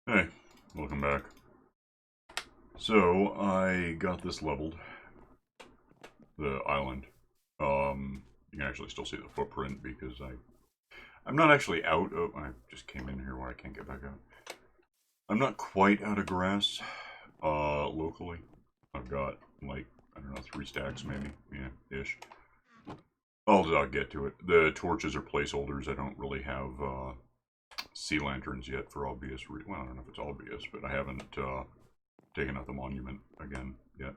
Hey, welcome back. So, I got this leveled, the island. You can actually still see the footprint because I'm not actually out of, I just came in here where I can't get back out. I'm not quite out of grass, locally. I've got, like, I don't know, 3 stacks maybe, yeah, ish. I'll get to it. The torches are placeholders. I don't really have, sea lanterns yet for obvious reasons. Well, I don't know if it's obvious, but I haven't, taken out the monument again yet.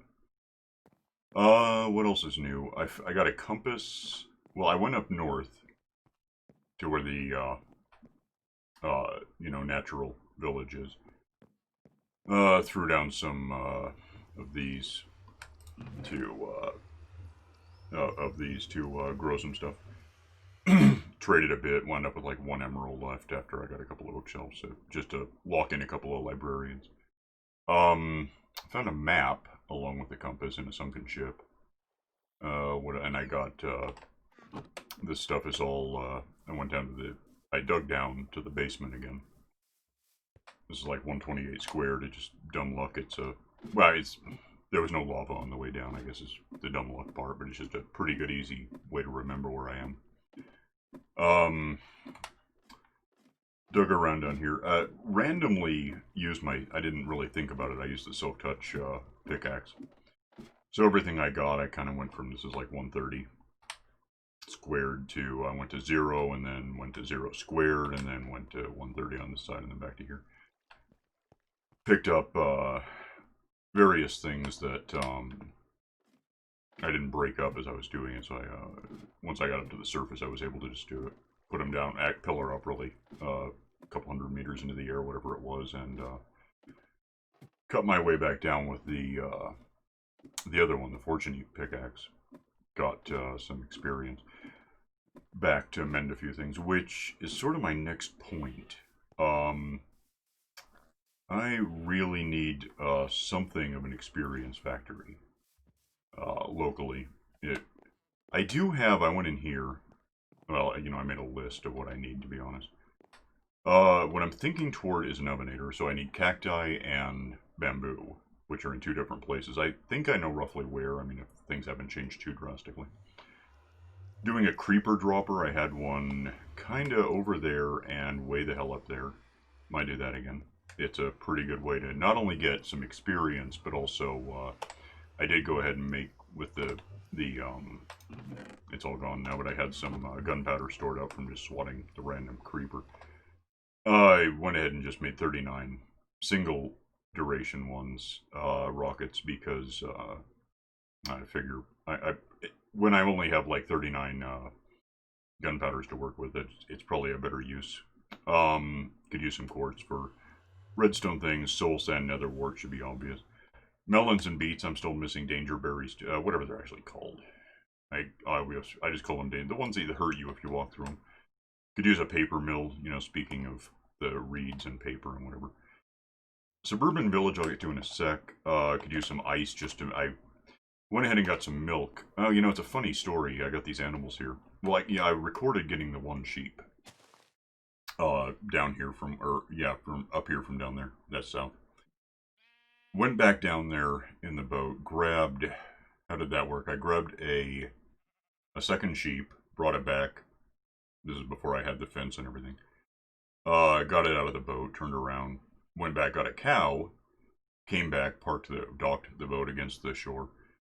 What else is new? I got a compass. Well, I went up north to where the, natural village is. Threw down some, of these to grow some stuff. Traded a bit, wound up with like 1 emerald left after I got a couple of bookshelves, so just to lock in a couple of librarians. Found a map along with the compass in a sunken ship. And I got, this stuff is all, I went down to I dug down to the basement again. This is like 128 squared, it just, dumb luck, there was no lava on the way down, I guess is the dumb luck part, but it's just a pretty good, easy way to remember where I am. Dug around down here, randomly used I didn't really think about it, I used the Silk Touch, pickaxe. So everything I got, I kind of went from, this is like 130 squared to, I went to 0 and then went to 0 squared and then went to 130 on this side and then back to here. Picked up various things that I didn't break up as I was doing it, so once I got up to the surface I was able to just do it. Put them down, pillar up really, a couple 100 meters into the air, whatever it was, and cut my way back down with the other one, the Fortune pickaxe. Got some experience back to mend a few things, which is sort of my next point. I really need something of an experience factory locally. I went in here, well, I made a list of what I need, to be honest. What I'm thinking toward is an ovenator, so I need cacti and bamboo, which are in 2 different places. I think I know roughly where, if things haven't changed too drastically. Doing a creeper dropper, I had one kinda over there and way the hell up there. Might do that again. It's a pretty good way to not only get some experience, but also, I did go ahead and make with it's all gone now, but I had some gunpowder stored up from just swatting the random creeper. I went ahead and just made 39 single duration ones, rockets, because I figure when I only have like 39 gunpowders to work with, it's probably a better use. Could use some quartz for redstone things. Soul sand, nether wart should be obvious. Melons and beets, I'm still missing danger berries, whatever they're actually called. I just call them the ones that hurt you if you walk through them. Could use a paper mill, speaking of the reeds and paper and whatever. Suburban village I'll get to in a sec. Could use some ice I went ahead and got some milk. Oh, it's a funny story. I got these animals here. Well, I recorded getting the 1 sheep. Down here from up here from down there. That's south. Went back down there in the boat, grabbed, how did that work? I grabbed a second sheep, brought it back. This is before I had the fence and everything. Got it out of the boat, turned around, went back, got a cow, came back, docked the boat against the shore,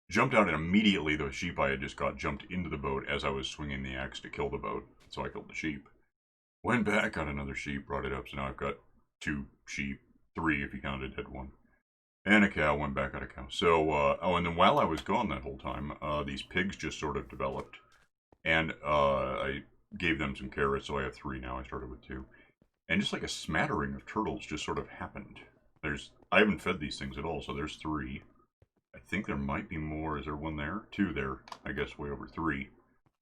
jumped out, and immediately the sheep I had just got jumped into the boat as I was swinging the axe to kill the boat. So I killed the sheep. Went back, got another sheep, brought it up, so now I've got 2 sheep, 3 if you counted a dead one. And a cow, went back, got a cow. So, and then while I was gone that whole time, these pigs just sort of developed. And I gave them some carrots, so I have 3 now. I started with 2. And just like a smattering of turtles just sort of happened. I haven't fed these things at all, so there's 3. I think there might be more. Is there 1 there? 2 there. I guess way over 3.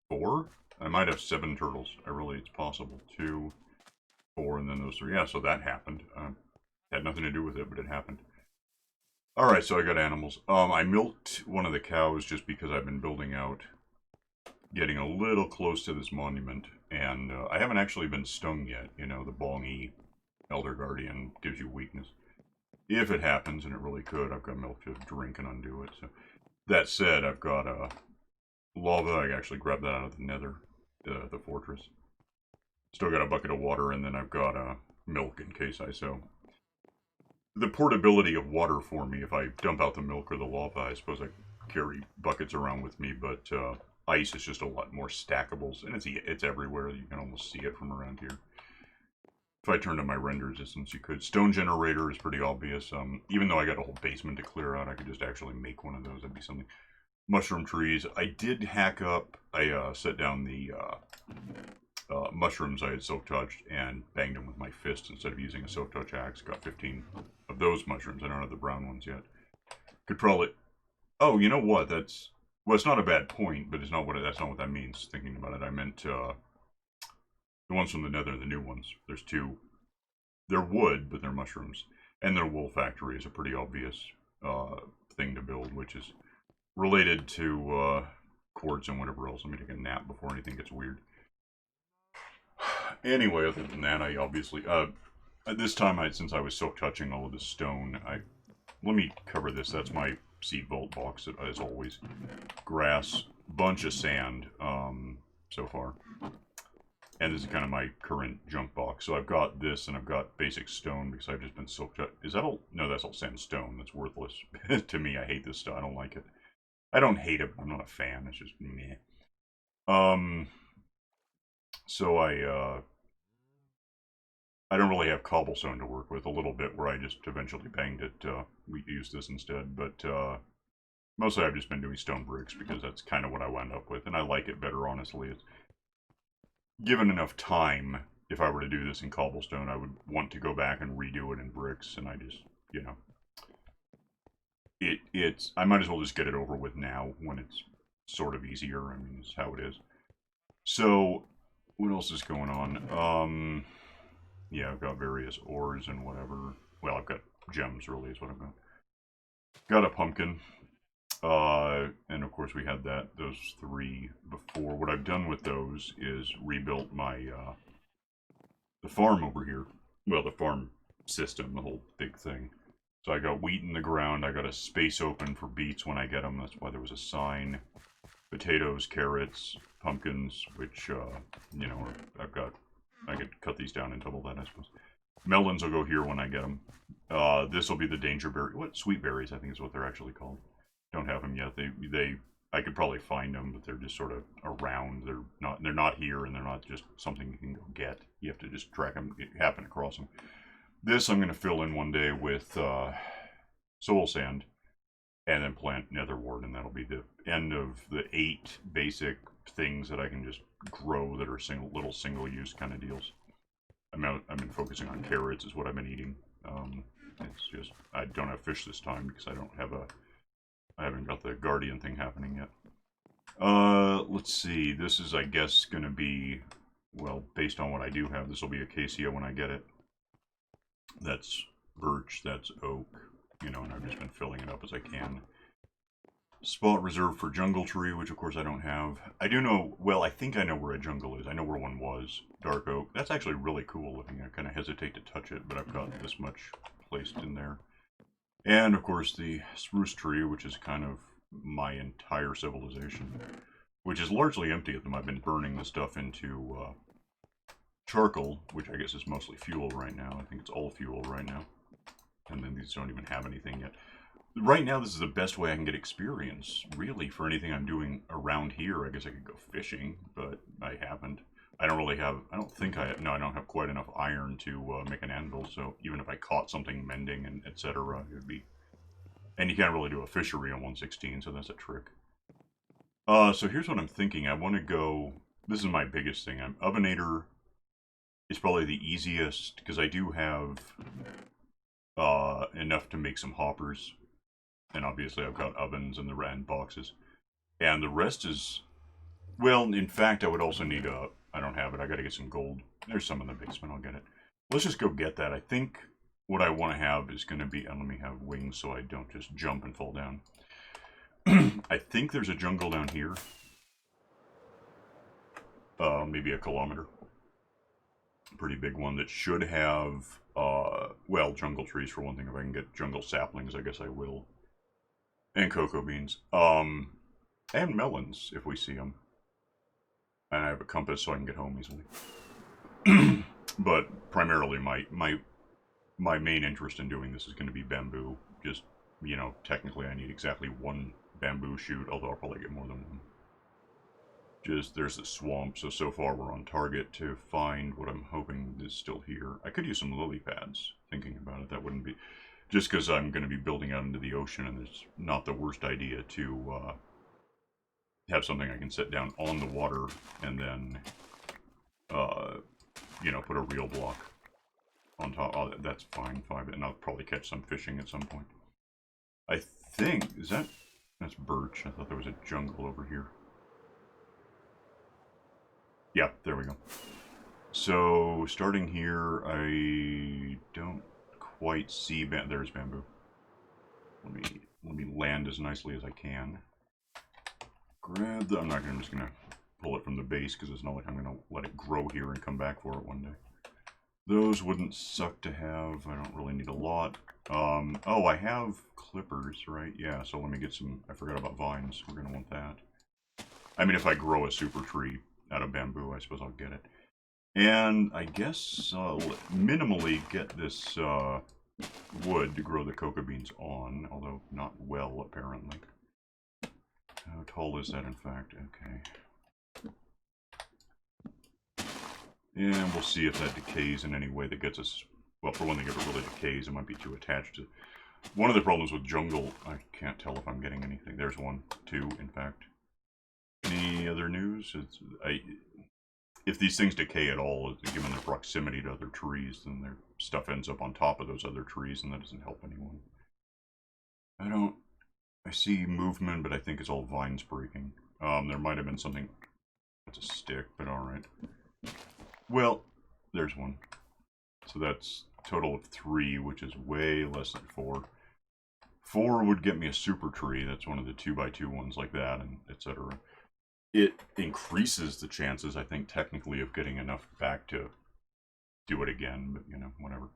4? I might have 7 turtles. It's possible. 2, 4, and then those 3. Yeah, so that happened. Had nothing to do with it, but it happened. Alright, so I got animals. I milked one of the cows just because I've been building out, getting a little close to this monument, and I haven't actually been stung yet, the bongy Elder Guardian gives you weakness. If it happens, and it really could, I've got milk to drink and undo it. So that said, I've got lava. I actually grabbed that out of the nether, the fortress. Still got a bucket of water, and then I've got milk in case I so. The portability of water for me, if I dump out the milk or the lava, I suppose I carry buckets around with me, but ice is just a lot more stackable, and it's everywhere. You can almost see it from around here. If I turned on my render distance, you could. Stone generator is pretty obvious. Even though I got a whole basement to clear out, I could just actually make one of those. That'd be something. Mushroom trees. I did hack up. I set down the mushrooms I had silk touched and banged them with my fist instead of using a silk touch axe. Got 15 of those mushrooms. I don't have the brown ones yet. Could probably. Oh, you know what? That's well. It's not a bad point, but it's not what. That's not what that means. Thinking about it, I meant the ones from the nether, the new ones. There's two. They're wood, but they're mushrooms. And their wool factory is a pretty obvious thing to build, which is related to quartz and whatever else. Let me take a nap before anything gets weird. Anyway, other than that, I obviously... at this time, since I was silk touching all of the stone, let me cover this. That's my seed vault box, as always. Grass, bunch of sand so far. And this is kind of my current junk box. So I've got this, and I've got basic stone, because I've just been silk touch. Is that all? No, that's all sandstone. That's worthless. To me, I hate this stuff. I don't like it. I don't hate it, but I'm not a fan. It's just meh. So I don't really have cobblestone to work with. A little bit where I just eventually banged it. We used this instead, but mostly I've just been doing stone bricks because that's kind of what I wound up with, and I like it better, honestly. It's given enough time, if I were to do this in cobblestone, I would want to go back and redo it in bricks, and I just, you know, I might as well just get it over with now when it's sort of easier. I mean, it's how it is. So, what else is going on? Yeah, I've got various ores and whatever. Well, I've got gems, really, is what I've got. Got a pumpkin. And of course we had those three before. What I've done with those is rebuilt my, the farm over here. Well, the farm system, the whole big thing. So I got wheat in the ground. I got a space open for beets when I get them. That's why there was a sign. Potatoes, carrots, pumpkins, which, you know, I could cut these down and double that, I suppose. Melons will go here when I get them. This will be the danger berry. What? Sweet berries, I think is what they're actually called. Don't have them yet. I could probably find them, but they're just sort of around. They're not here, and they're not just something you can go get. You have to just track them, happen across them. This I'm going to fill in one day with soul sand, and then plant nether wart, and that'll be the end of the 8 basic things that I can just grow that are little single-use kind of deals. I've been focusing on carrots is what I've been eating. It's just I don't have fish this time because I haven't got the guardian thing happening yet. Let's see. This is, I guess, going to be, well, based on what I do have, this will be acacia when I get it. That's birch, that's oak, you know, and I've just been filling it up as I can. Spot reserved for jungle tree, which of course I don't have. I do know, well, I think I know where a jungle is. I know where one was. Dark oak. That's actually really cool looking. I kind of hesitate to touch it, but I've got this much placed in there. And, of course, the spruce tree, which is kind of my entire civilization, which is largely empty at them. I've been burning the stuff into charcoal, which I guess is mostly fuel right now. I think it's all fuel right now. And then these don't even have anything yet. Right now, this is the best way I can get experience, really, for anything I'm doing around here. I guess I could go fishing, but I haven't. I don't have quite enough iron to make an anvil, so even if I caught something mending and etc., it would be... And you can't really do a fishery on 116, so that's a trick. So here's what I'm thinking. I want to go... This is my biggest thing. Ovenator is probably the easiest, because I do have enough to make some hoppers. And obviously I've got ovens and the rand boxes. And the rest is... Well, in fact, I would also need a... I don't have it. I gotta get some gold. There's some in the basement. I'll get it. Let's just go get that. I think what I want to have is going to be... let me have wings so I don't just jump and fall down. I think there's a jungle down here. Maybe a kilometer. Pretty big one that should have Well, jungle trees for one thing. If I can get jungle saplings, I guess I will. And cocoa beans. And melons, if we see them. And I have a compass so I can get home easily. But primarily my main interest in doing this is going to be bamboo. Just, you know, technically I need exactly one bamboo shoot, although I'll probably get more than one. Just, there's the swamp, so far we're on target to find what I'm hoping is still here. I could use some lily pads, thinking about it. That wouldn't be... Just because I'm going to be building out into the ocean, and it's not the worst idea to have something I can set down on the water, and then, you know, put a real block on top. Oh, that's fine, and I'll probably catch some fishing at some point. I think, that's birch. I thought there was a jungle over here. Yeah, there we go. So, starting here, I don't quite see... There's bamboo. Let me land as nicely as I can. Grab the... I'm just gonna pull it from the base, because it's not like I'm gonna let it grow here and come back for it one day. Those wouldn't suck to have. I don't really need a lot. Oh, I have clippers, right? Yeah, so let me get some... I forgot about vines. We're gonna want that. I mean, if I grow a super tree out of bamboo, I suppose I'll get it. And I guess minimally get this wood to grow the cocoa beans on, although not well, apparently. How tall is that, in fact? Okay. And we'll see if that decays in any way that gets us... Well, for one thing, if it really decays, it might be too attached to... One of the problems with jungle... I can't tell if I'm getting anything. There's one. Two, in fact. Any other news? If these things decay at all, given their proximity to other trees, then their stuff ends up on top of those other trees, and that doesn't help anyone. I see movement, but I think it's all vines breaking. There might have been something... That's a stick, but alright. Well, there's one. So that's a total of 3, which is way less than 4. 4 would get me a super tree. That's one of the 2x2 ones like that, and etc. It increases the chances, I think, technically, of getting enough back to do it again, but, you know, whatever.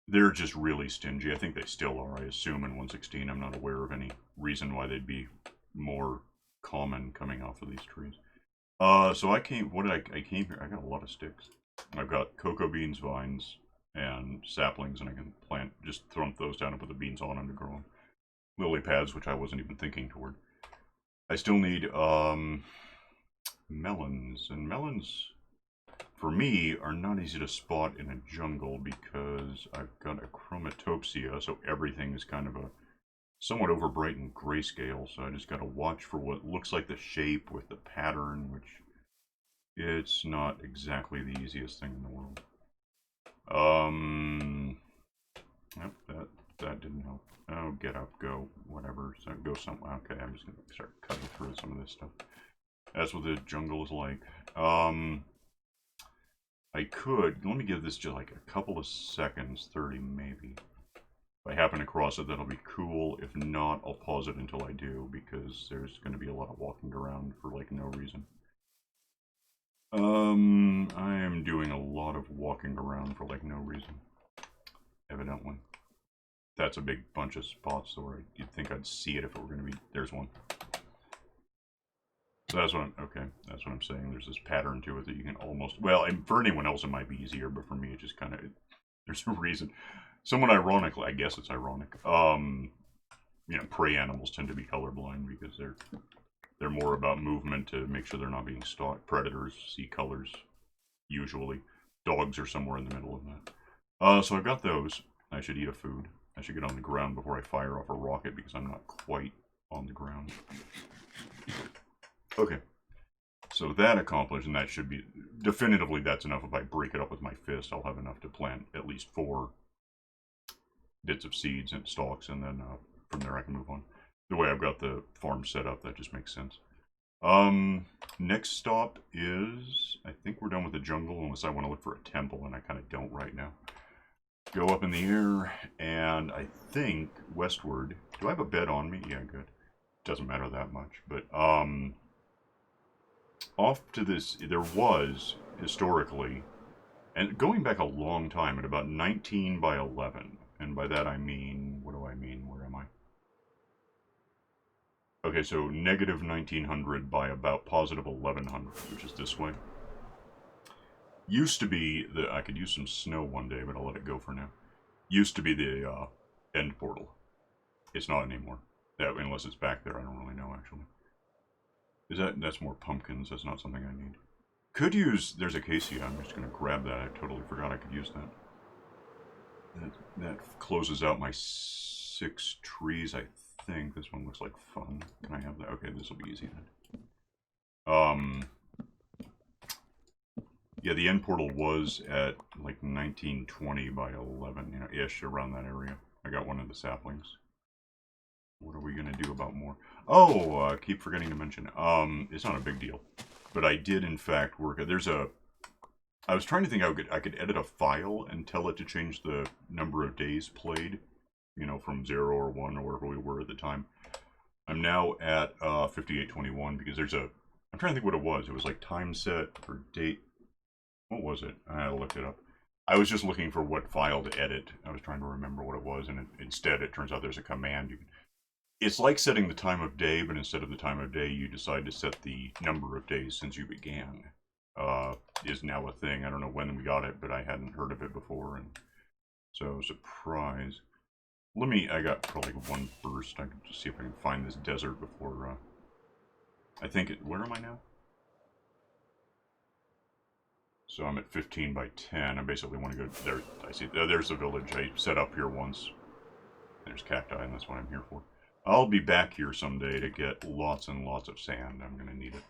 They're just really stingy. I think they still are, I assume, in 1.16. I'm not aware of any reason why they'd be more common coming off of these trees. So I came here, I got a lot of sticks. I've got cocoa beans, vines, and saplings, and I can plant, just throw those down and put the beans on them to grow them. Lily pads, which I wasn't even thinking toward. I still need, melons, and melons, for me, are not easy to spot in a jungle because I've got a chromatopsia, so everything is kind of a somewhat overbright and grayscale, so I just gotta watch for what looks like the shape with the pattern, which it's not exactly the easiest thing in the world. Yep, that didn't help. Oh, get up, go, whatever. So go somewhere. Okay, I'm just gonna start cutting through some of this stuff. That's what the jungle is like. I could, let me give this just like a couple of seconds, 30 maybe. If I happen across it, that'll be cool. If not, I'll pause it until I do, because there's going to be a lot of walking around for like no reason. I am doing a lot of walking around for like no reason, evidently. That's a big bunch of spots where you'd think I'd see it if it were going to be... There's one. So that's what that's what I'm saying. There's this pattern to it that you can almost... Well, and for anyone else it might be easier, but for me it just kind of... There's a reason. Somewhat ironically, I guess it's ironic, you know, prey animals tend to be colorblind because they're more about movement to make sure they're not being stalked. Predators see colors, usually. Dogs are somewhere in the middle of that. So I've got those. I should eat a food. I should get on the ground before I fire off a rocket because I'm not quite on the ground. Okay. So that accomplished, and that should be... Definitively, that's enough. If I break it up with my fist, I'll have enough to plant at least 4 bits of seeds and stalks, and then from there I can move on. The way I've got the farm set up, that just makes sense. Next stop is... I think we're done with the jungle, unless I want to look for a temple, and I kind of don't right now. Go up in the air, and I think westward... Do I have a bed on me? Yeah, good. Doesn't matter that much, but... Off to this... There was, historically, And going back a long time, at about 19 by 11. And by that I mean, what do I mean? Where am I? Okay, so negative 1900 by about positive 1100, which is this way. Used to be the, I could use some snow one day, but I'll let it go for now. Used to be the end portal. It's not anymore. That, unless it's back there, I don't really know actually. That's more pumpkins, that's not something I need. Could use, there's acacia, I'm just gonna grab that, I totally forgot I could use that. That closes out my 6 trees, I think. This one looks like fun. Can I have that? Okay, this will be easy then. Yeah, the end portal was at like 1920 by 11, you know, ish, around that area. I got one of the saplings. What are we gonna do about more? Oh, keep forgetting to mention. It's not a big deal, but I did in fact work. I was trying to think I could edit a file and tell it to change the number of days played, you know, from 0 or 1 or wherever we were at the time. I'm now at 5821 because there's a. I'm trying to think what it was. It was like time set or date. What was it? I looked it up. I was just looking for what file to edit. I was trying to remember what it was, and instead it turns out there's a command. It's like setting the time of day, but instead of the time of day, you decide to set the number of days since you began. Is now a thing. I don't know when we got it, but I hadn't heard of it before, and so surprise. I got probably one burst. I can just see if I can find this desert before, I think where am I now? So I'm at 15 by 10. I basically want to go there. I see, there's the village. I set up here once. There's cacti, and that's what I'm here for. I'll be back here someday to get lots and lots of sand. I'm going to need it.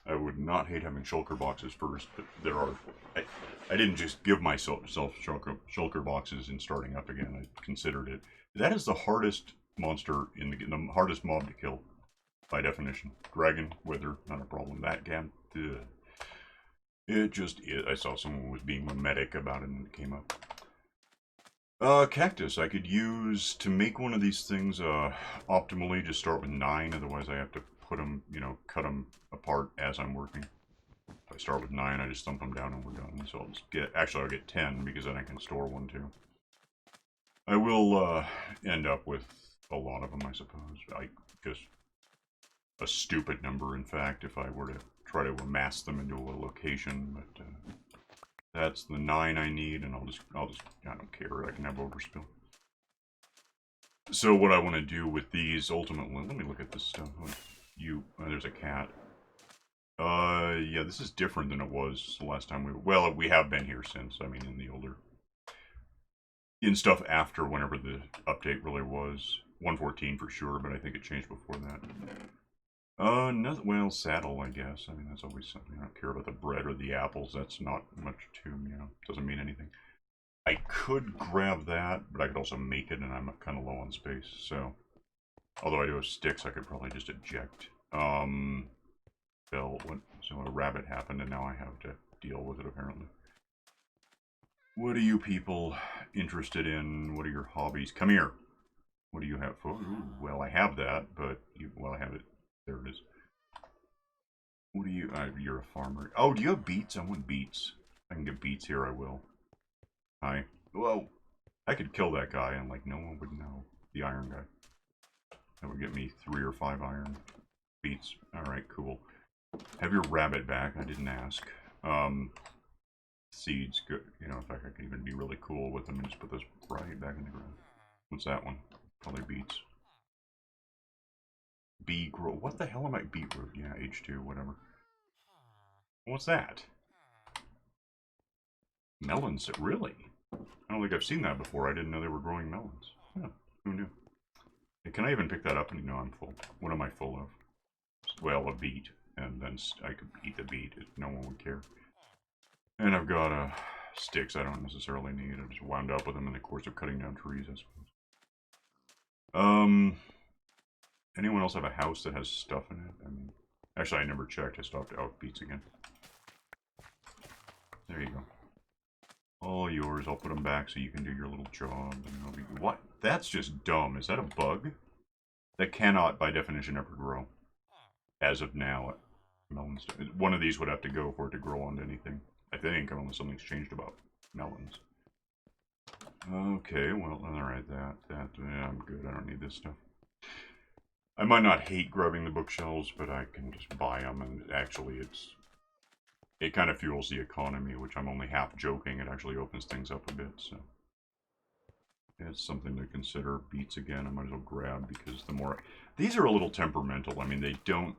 I would not hate having shulker boxes first, but there are. I didn't just give myself shulker boxes in starting up again. I considered it. That is the hardest monster in the hardest mob to kill, by definition. Dragon, wither, not a problem. That can. Ugh. It just is. I saw someone was being mimetic about it and it came up. Cactus. I could use to make one of these things optimally. Just start with 9, otherwise I have to put them, you know, cut them apart as I'm working. If I start with 9, I just thump them down and we're done. So I'll just get, actually I'll get 10 because then I can store one too. I will end up with a lot of them, I suppose. Just a stupid number, in fact, if I were to try to amass them into a location, but that's the 9 I need, and I don't care, I can have overspill. So what I want to do with these, ultimately, let me look at this stuff. There's a cat. Yeah, this is different than it was the last time well, we have been here since, I mean, in stuff after whenever the update really was. 1.14 for sure, but I think it changed before that. Nothing, well, saddle, I guess. I mean, that's always something. I don't care about the bread or the apples. That's not much to, you know, doesn't mean anything. I could grab that, but I could also make it, and I'm kind of low on space, so. Although I do have sticks, I could probably just eject. So a rabbit happened, and now I have to deal with it, apparently. What are you people interested in? What are your hobbies? Come here. What do you have for? Ooh, well, I have that, but well, I have it. There it is. What do you? You're a farmer. Oh, do you have beets? I want beets. If I can get beets here, I will. Hi. Well, I could kill that guy, and like no one would know. The iron guy. That would get me 3 or 5 iron beets. All right, cool. Have your rabbit back. I didn't ask. Seeds, good. You know, in fact, I can even be really cool with them and just put those right back in the ground. What's that one? Probably beets. Bee grow. What the hell am I? Beetroot. Yeah, H2, whatever. What's that? Melons. Really? I don't think I've seen that before. I didn't know they were growing melons. Huh, who knew? Hey, can I even pick that up? And you know I'm full. What am I full of? Well, a beet. And then I could eat the beet. No one would care. And I've got sticks I don't necessarily need. I just wound up with them in the course of cutting down trees, I suppose. Anyone else have a house that has stuff in it? I mean, actually, I never checked. I stopped out beets again. There you go. All yours. I'll put them back so you can do your little job. And what? That's just dumb. Is that a bug? That cannot, by definition, ever grow. As of now, melons. One of these would have to go for it to grow onto anything. I think, unless something's changed about melons. Okay, well, alright, yeah, I'm good. I don't need this stuff. I might not hate grubbing the bookshelves, but I can just buy them, and actually it kind of fuels the economy, which I'm only half joking. It actually opens things up a bit, so it's something to consider. Beets again, I might as well grab, because the more... These are a little temperamental. I mean, they don't...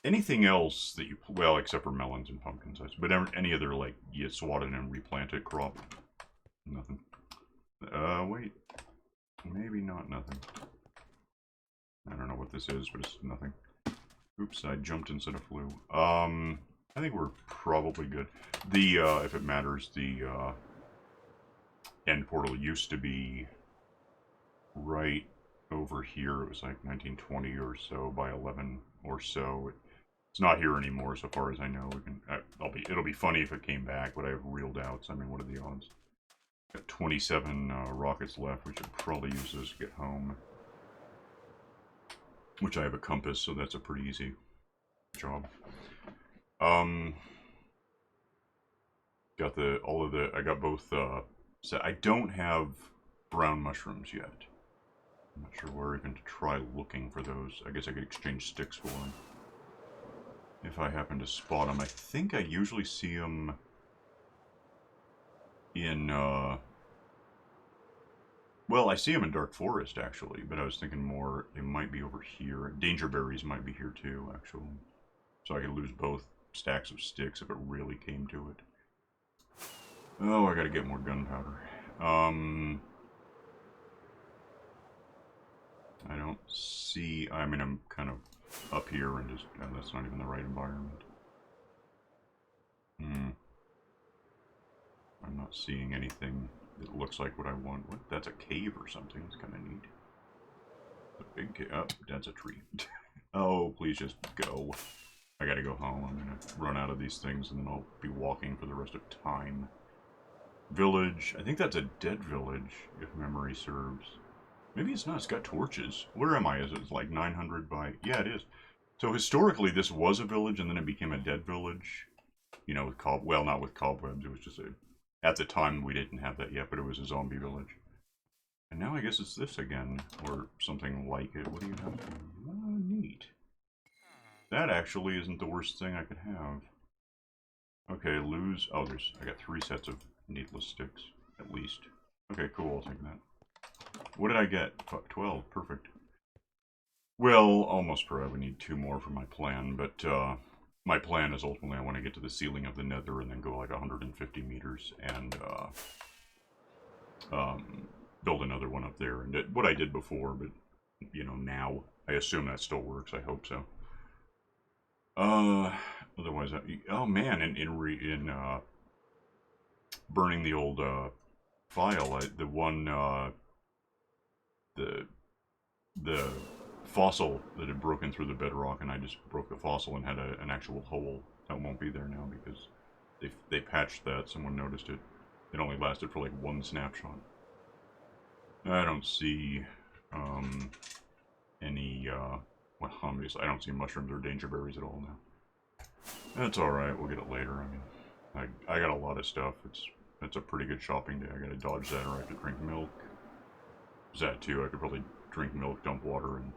Anything else that you... Well, except for melons and pumpkins. But any other, like, you swat it and replant it crop. Nothing. Wait. Maybe not nothing. I don't know what this is, but it's nothing. Oops, I jumped instead of flew. I think we're probably good. The, if it matters, the, end portal used to be right over here. It was like 1920 or so by 11 or so. It's not here anymore, so far as I know. We can, it'll be funny if it came back, but I have real doubts. I mean, what are the odds? Got 27 rockets left. We should probably use those to get home. Which I have a compass, so that's a pretty easy job. Got I got both, so I don't have brown mushrooms yet. I'm not sure where even to try looking for those. I guess I could exchange sticks for them. If I happen to spot them. I think I usually see them in, well, I see them in Dark Forest, actually, but I was thinking more, they might be over here. Danger berries might be here, too, actually. So I could lose both stacks of sticks if it really came to it. Oh, I gotta get more gunpowder. I don't see... I mean, I'm kind of up here and just... that's not even the right environment. I'm not seeing anything that looks like what I want. What? That's a cave or something. It's kind of neat. A big cave. Oh, that's a tree. Oh, please just go. I gotta go home. I'm gonna run out of these things and then I'll be walking for the rest of time. Village. I think that's a dead village, if memory serves. Maybe it's not. It's got torches. Where am I? Is it like 900 by... Yeah, it is. So historically, this was a village and then it became a dead village. You know, with well, not with cobwebs. It was just a... At the time, we didn't have that yet, but it was a zombie village. And now I guess it's this again, or something like it. What do you have? Oh, neat. That actually isn't the worst thing I could have. Okay, lose... Oh, I got 3 sets of needless sticks, at least. Okay, cool, I'll take that. What did I get? 12, perfect. Well, almost per. I would need 2 more for my plan, but my plan is ultimately I want to get to the ceiling of the nether and then go like 150 meters and build another one up there. And what I did before, but, you know, now, I assume that still works. I hope so. Otherwise, oh man, in burning the old file, the one, the fossil that had broken through the bedrock, and I just broke the fossil and had an actual hole. That won't be there now because they patched that. Someone noticed it. It only lasted for like 1 snapshot. I don't see any, well, obviously I don't see mushrooms or danger berries at all now. That's alright, we'll get it later. I mean, I got a lot of stuff. It's a pretty good shopping day. I gotta dodge that or I have to drink milk. There's that too. I could probably drink milk, dump water, and,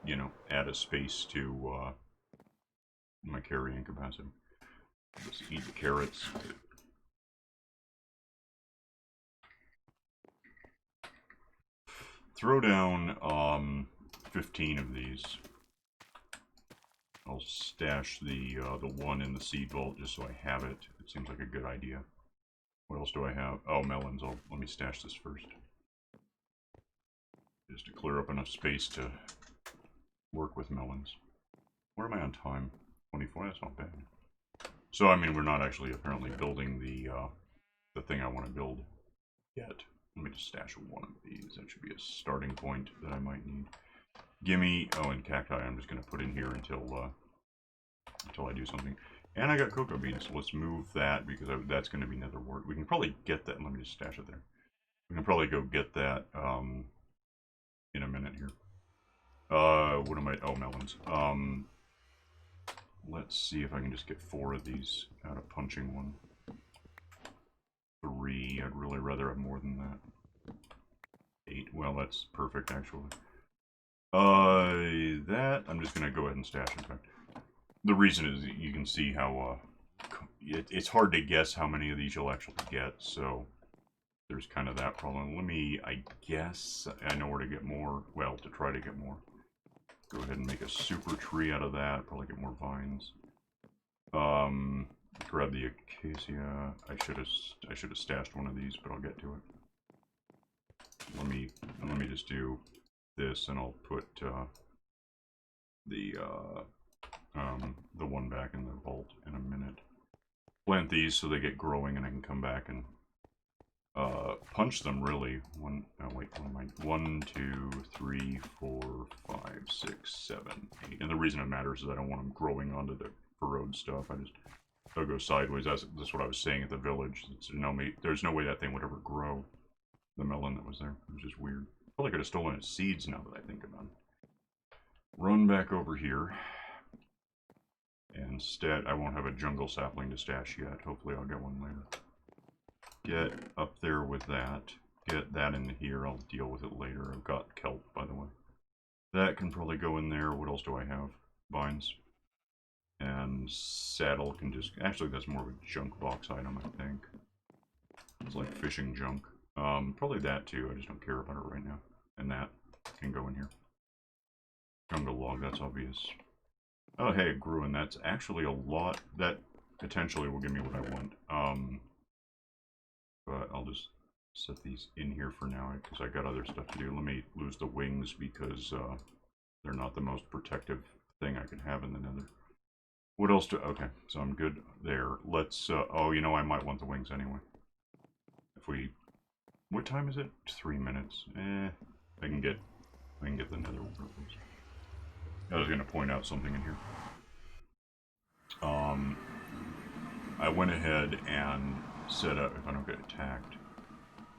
you know, add a space to my carrying capacity. Just eat the carrots. Throw down 15 of these. I'll stash the one in the seed vault just so I have it. It seems like a good idea. What else do I have? Oh, melons. Let me stash this first. Just to clear up enough space to work with melons. Where am I on time? 24? That's not bad. So, I mean, we're not actually apparently building the thing I want to build yet. Let me just stash 1 of these. That should be a starting point that I might need. Gimme... Oh, and cacti I'm just going to put in here until I do something. And I got cocoa beans, so let's move that because that's going to be nether wart. We can probably get that. Let me just stash it there. We can probably go get that in a minute here. What am I... Oh, melons. let's see if I can just get 4 of these out of punching one. 3, I'd really rather have more than that. 8, well, that's perfect, actually. That, I'm just gonna go ahead and stash, in fact. The reason is you can see how, it's hard to guess how many of these you'll actually get, so there's kind of that problem. Let me, I guess, I know where to get more, well, to try to get more. Go ahead and make a super tree out of that, probably get more vines. Grab the acacia. I should have stashed one of these, but I'll get to it. Let me just do this, and I'll put the one back in the vault in a minute. Plant these so they get growing, and I can come back and punch them. Really, one. Oh wait, what am I? 1, 2, 3, 4, 5, 6, 7, 8. And the reason it matters is I don't want them growing onto the furrowed stuff. They'll go sideways. That's what I was saying at the village. There's no way that thing would ever grow. The melon that was there. It was just weird. Probably could have stolen its seeds now that I think about it. Run back over here. Instead, I won't have a jungle sapling to stash yet. Hopefully I'll get one later. Get up there with that. Get that in here. I'll deal with it later. I've got kelp, by the way. That can probably go in there. What else do I have? Vines. And saddle can just... Actually, that's more of a junk box item, I think. It's like fishing junk. Probably that too. I just don't care about it right now. And that can go in here. Jungle log, that's obvious. Oh, hey, it grew, and that's actually a lot. That potentially will give me what I want. But I'll just set these in here for now, because I got other stuff to do. Let me lose the wings, because they're not the most protective thing I can have in the nether. What else do... Okay, so I'm good there. Let's... oh, you know, I might want the wings anyway. If we... What time is it? 3 minutes. I can get the nether workers. I was going to point out something in here. I went ahead and set up, if I don't get attacked.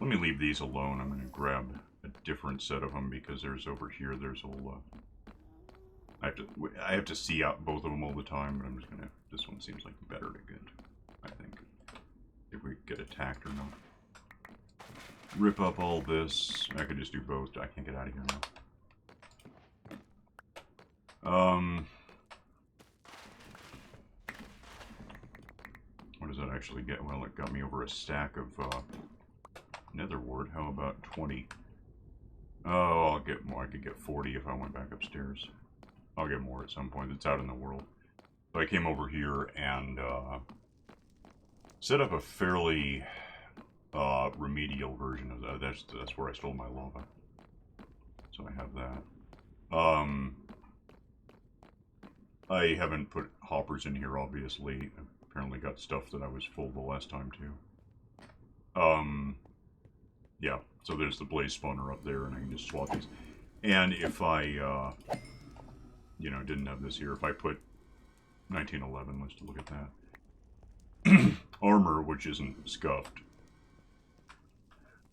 Let me leave these alone. I'm going to grab a different set of them, because there's over here, there's a... I have to see out both of them all the time, but I'm just going to... This one seems like better to get, I think. If we get attacked or not. Rip up all this. I could just do both. I can't get out of here now. What does that actually get? Well, it got me over a stack of nether wart. How about 20? Oh, I'll get more. I could get 40 if I went back upstairs. I'll get more at some point. It's out in the world. So I came over here and set up a fairly remedial version of that. That's where I stole my lava. So I have that. I haven't put hoppers in here, obviously. Apparently got stuff that I was full the last time, too. Yeah, so there's the blaze spawner up there, and I can just swap these. And if I, you know, didn't have this here, if I put 1911, let's look at that. Armor, which isn't scuffed,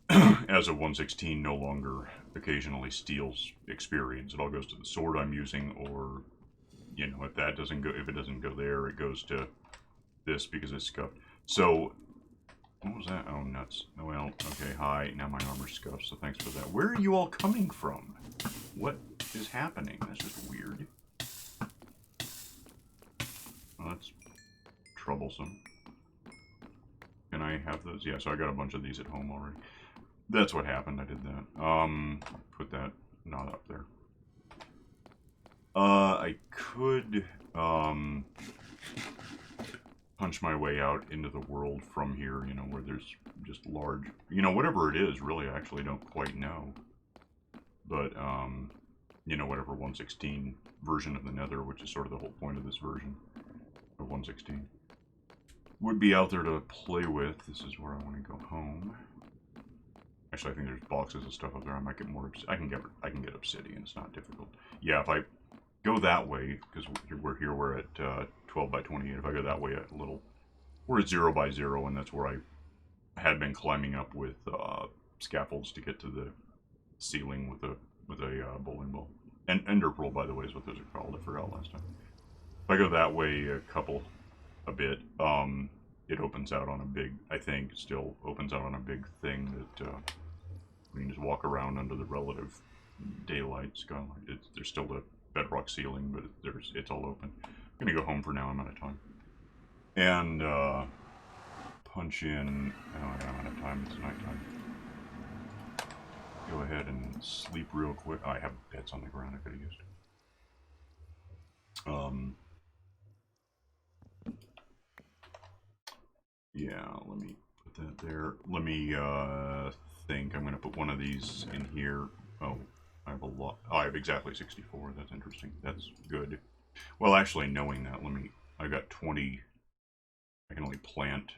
as of 116, no longer occasionally steals experience. It all goes to the sword I'm using, or, you know, if it doesn't go there, it goes to this because it's scuffed. So, what was that? Oh, nuts. Well, okay, hi. Now my armor's scuffed, so thanks for that. Where are you all coming from? What is happening? That's just weird. Well, that's troublesome. Can I have those? Yeah, so I got a bunch of these at home already. That's what happened. I did that. Put that not up there. I could, punch my way out into the world from here, you know, where there's just large, you know, whatever it is, really, I actually don't quite know. But, you know, whatever 116 version of the Nether, which is sort of the whole point of this version of 116, would be out there to play with. This is where I want to go home. Actually, I think there's boxes of stuff up there. I might get more. I can get obsidian. It's not difficult. Yeah, if I go that way, because we're here, we're at 12 by 28. If I go that way a little, we're at 0 by 0, and that's where I had been climbing up with scaffolds to get to the ceiling with a bowling ball. And ender pearl, by the way, is what those are called. I forgot last time. If I go that way a bit, it opens out on a big, I think, still opens out on a big thing that we can just walk around under the relative daylight skylight. There's still the bedrock ceiling, but it's all open. I'm gonna go home for now. I'm out of time. And punch in. Oh, I'm out of time. It's nighttime. Go ahead and sleep real quick. Oh, I have beds on the ground I could have used. Yeah, let me put that there. Let me think. I'm gonna put one of these in here. Oh, I have a lot. Oh, I have exactly 64. That's interesting. That's good. Well, actually, knowing that, I got 20. I can only plant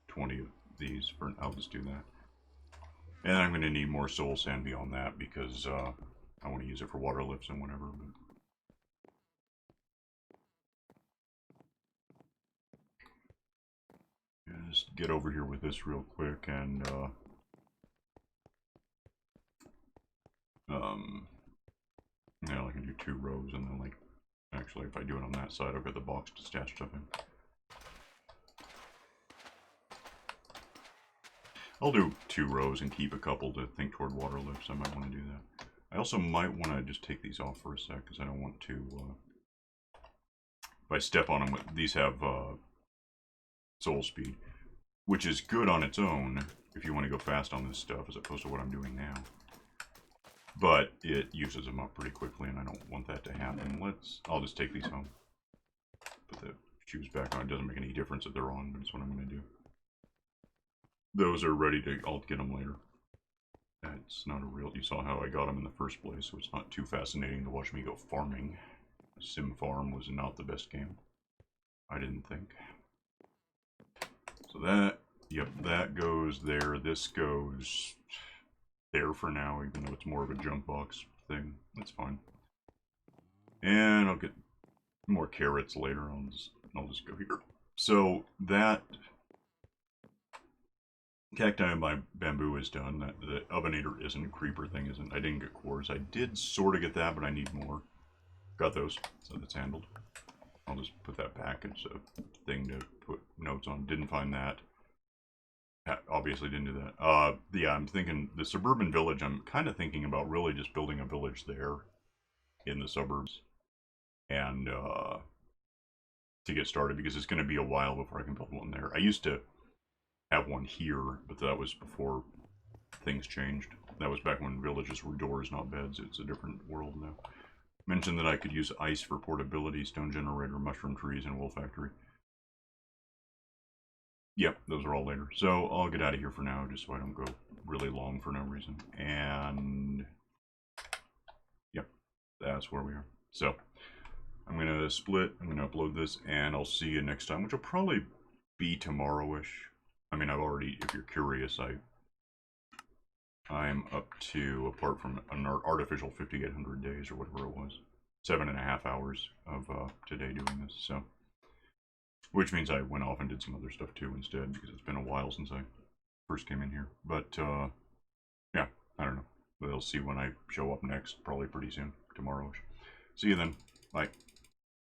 20 of these. I'll just do that. And I'm going to need more soul sand beyond that because I want to use it for water lifts and whatever. But... just get over here with this real quick and yeah, I can do 2 rows and then like actually if I do it on that side I've got the box to stash stuff in. I'll do 2 rows and keep a couple to think toward water lifts. I might want to do that. I also might want to just take these off for a sec because I don't want to if I step on them, these have soul speed, which is good on its own if you want to go fast on this stuff as opposed to what I'm doing now. But it uses them up pretty quickly and I don't want that to happen. I'll just take these home. Put the shoes back on. It doesn't make any difference if they're on, but it's what I'm going to do. Those are ready to, I'll get them later. It's not a real, you saw how I got them in the first place, so it's not too fascinating to watch me go farming. Sim Farm was not the best game. I didn't think. So that, yep, that goes there. This goes there for now, even though it's more of a junk box thing. That's fine. And I'll get more carrots later. I'll just go here. So that cacti and bamboo is done. The ovenator isn't. Creeper thing isn't. I didn't get cores. I did sort of get that, but I need more. Got those, so that's handled. I'll just put that back. It's a thing to put notes on. Didn't find that. Obviously didn't do that. Yeah, I'm thinking the suburban village. I'm kind of thinking about really just building a village there in the suburbs. And to get started, because it's going to be a while before I can build one there. I used to have one here, but that was before things changed. That was back when villages were doors, not beds. It's a different world now. Mentioned that I could use ice for portability, stone generator, mushroom trees, and wool factory. Yep, those are all later. So I'll get out of here for now, just so I don't go really long for no reason. And yep, that's where we are. So I'm going to split, I'm going to upload this, and I'll see you next time, which will probably be tomorrow-ish. I mean, I've already, if you're curious, I'm up to, apart from an artificial 5,800 days or whatever it was, 7.5 hours of today doing this, so. Which means I went off and did some other stuff too instead, because it's been a while since I first came in here. But, yeah, I don't know. We'll see when I show up next, probably pretty soon, tomorrow-ish. See you then. Bye.